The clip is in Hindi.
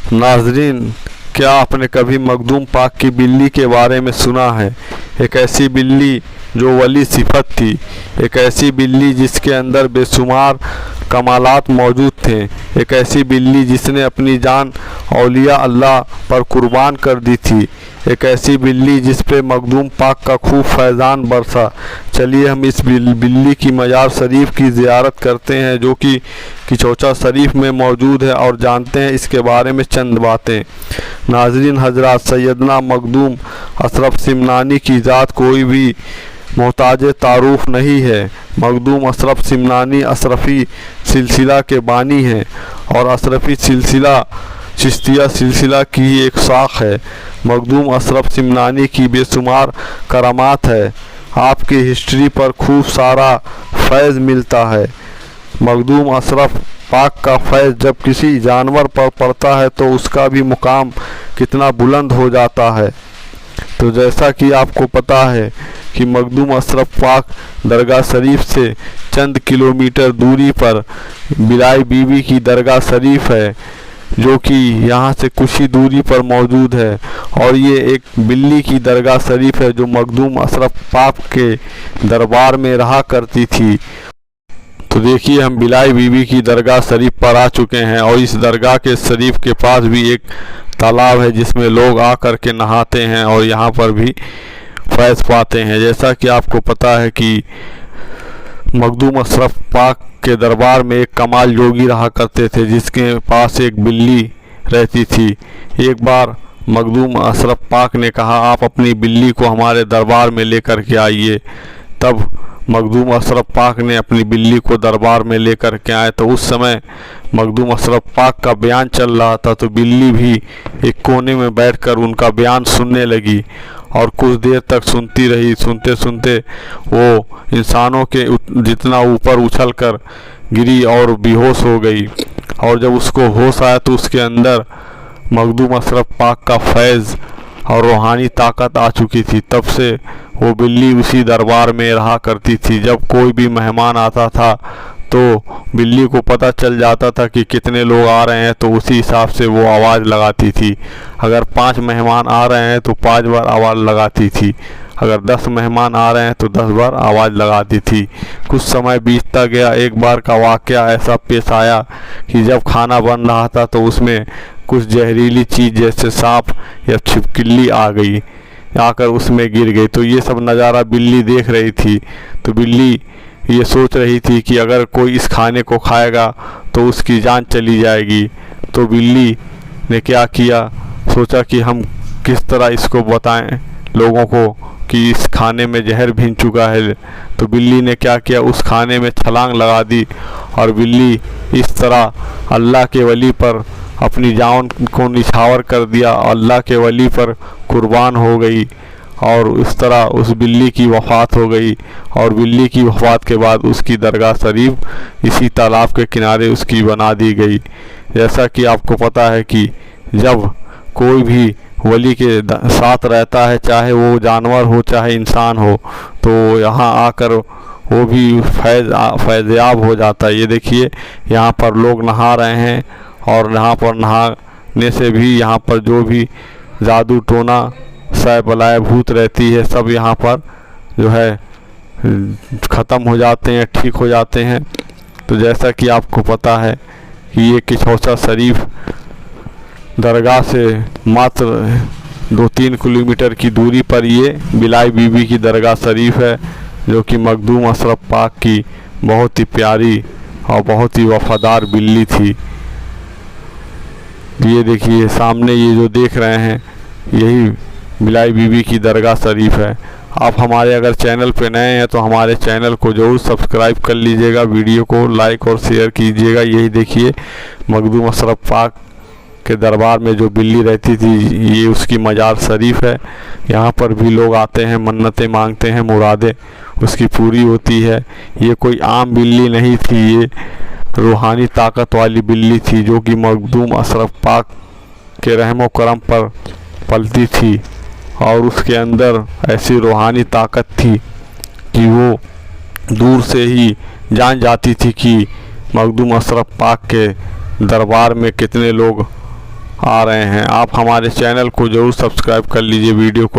नाज़रीन, क्या आपने कभी मखदूम पाक की बिल्ली के बारे में सुना है? एक ऐसी बिल्ली जो वली सिफत थी, एक ऐसी बिल्ली जिसके अंदर बेशुमार कमालात मौजूद थे, एक ऐसी बिल्ली जिसने अपनी जान औलिया अल्लाह पर कुर्बान कर दी थी, एक ऐसी बिल्ली जिस पे मखदूम पाक का खूब फैज़ान बरसा। चलिए हम इस बिल्ली की मज़ार शरीफ की ज़ियारत करते हैं जो कि किचौचा शरीफ में मौजूद है और जानते हैं इसके बारे में चंद बातें। नाज़रीन हज़रात, सैयदना मखदूम अशरफ सिमनानी की ज़ात कोई भी मोहताज तारुफ नहीं है। मखदूम अशरफ सिमनानी अशरफी सिलसिला के बानी हैं और अशरफी सिलसिला चिश्तिया सिलसिला की एक शाख है। मखदूम अशरफ सिमनानी की बेशुमार करामात है। आपकी हिस्ट्री पर खूब सारा फैज़ मिलता है। मखदूम अशरफ पाक का फैज़ जब किसी जानवर पर पड़ता है तो उसका भी मुकाम कितना बुलंद हो जाता है। तो जैसा कि आपको पता है कि मखदूम अशरफ पाक दरगाह शरीफ से चंद किलोमीटर दूरी पर बिलाई बीबी की दरगाह शरीफ है जो कि यहाँ से कुछ ही दूरी पर मौजूद है और ये एक बिल्ली की दरगाह शरीफ है जो मखदूम अशरफ पाक के दरबार में रहा करती थी। तो देखिए हम बिलाई बीबी की दरगाह शरीफ पर आ चुके हैं और इस दरगाह के शरीफ के पास भी एक तालाब है जिसमें लोग आकर के नहाते हैं और यहाँ पर भी फैज़ पाते हैं। जैसा कि आपको पता है कि मखदूम अशरफ पाक के दरबार में एक कमाल योगी रहा करते थे जिसके पास एक बिल्ली रहती थी। एक बार मखदूम अशरफ पाक ने कहा, आप अपनी बिल्ली को हमारे दरबार में लेकर के आइए। तब मखदूम अशरफ पाक ने अपनी बिल्ली को दरबार में लेकर के आए तो उस समय मखदूम अशरफ पाक का बयान चल रहा था तो बिल्ली भी एक कोने में बैठकर उनका बयान सुनने लगी और कुछ देर तक सुनती रही। सुनते सुनते वो इंसानों के जितना ऊपर उछलकर गिरी और बेहोश हो गई और जब उसको होश आया तो उसके अंदर मखदूम अशरफ पाक का फैज़ और रूहानी ताकत आ चुकी थी। तब से वो बिल्ली उसी दरबार में रहा करती थी। जब कोई भी मेहमान आता था तो बिल्ली को पता चल जाता था कि कितने लोग आ रहे हैं तो उसी हिसाब से वो आवाज़ लगाती थी। अगर 5 मेहमान आ रहे हैं तो 5 बार आवाज़ लगाती थी, अगर 10 मेहमान आ रहे हैं तो 10 बार आवाज़ लगाती थी। कुछ समय बीतता गया। एक बार का वाक़या ऐसा पेश आया कि जब खाना बन रहा था तो उसमें कुछ जहरीली चीज़ जैसे सांप या छिपकली आ गई, आकर उसमें गिर गई। तो ये सब नज़ारा बिल्ली देख रही थी। तो बिल्ली ये सोच रही थी कि अगर कोई इस खाने को खाएगा तो उसकी जान चली जाएगी। तो बिल्ली ने क्या किया, सोचा कि हम किस तरह इसको बताएं लोगों को कि इस खाने में जहर भिन चुका है। तो बिल्ली ने क्या किया, उस खाने में छलांग लगा दी और बिल्ली इस तरह अल्लाह के वली पर अपनी जान को निछावर कर दिया, अल्लाह के वली पर कुर्बान हो गई और उस तरह उस बिल्ली की वफ़ात हो गई। और बिल्ली की वफ़ात के बाद उसकी दरगाह शरीफ इसी तालाब के किनारे उसकी बना दी गई। जैसा कि आपको पता है कि जब कोई भी वली के साथ रहता है, चाहे वो जानवर हो चाहे इंसान हो, तो यहाँ आकर वो भी फैज़याब हो जाता है। ये देखिए यहाँ पर लोग नहा रहे हैं और यहाँ पर नहाने से भी यहाँ पर जो भी जादू टोना सै बलाए भूत रहती है सब यहाँ पर जो है ख़त्म हो जाते हैं, ठीक हो जाते हैं। तो जैसा कि आपको पता है कि ये किचौचा शरीफ दरगाह से मात्र 2-3 किलोमीटर की दूरी पर ये बिलाई बीबी की दरगाह शरीफ है जो कि मखदूम अशरफ पाक की बहुत ही प्यारी और बहुत ही वफ़ादार बिल्ली थी। ये देखिए सामने ये जो देख रहे हैं यही बिलाई बीबी की दरगाह शरीफ है। आप हमारे अगर चैनल पे नए हैं तो हमारे चैनल को ज़रूर सब्सक्राइब कर लीजिएगा, वीडियो को लाइक और शेयर कीजिएगा। यही देखिए मखदूम अशरफ पाक के दरबार में जो बिल्ली रहती थी ये उसकी मज़ार शरीफ है। यहाँ पर भी लोग आते हैं, मन्नतें मांगते हैं, मुरादें उसकी पूरी होती है। ये कोई आम बिल्ली नहीं थी, ये रूहानी ताकत वाली बिल्ली थी जो कि मखदूम अशरफ पाक के रहमो करम पर पलती थी और उसके अंदर ऐसी रूहानी ताकत थी कि वो दूर से ही जान जाती थी कि मखदूम अशरफ पाक के दरबार में कितने लोग आ रहे हैं। आप हमारे चैनल को ज़रूर सब्सक्राइब कर लीजिए, वीडियो को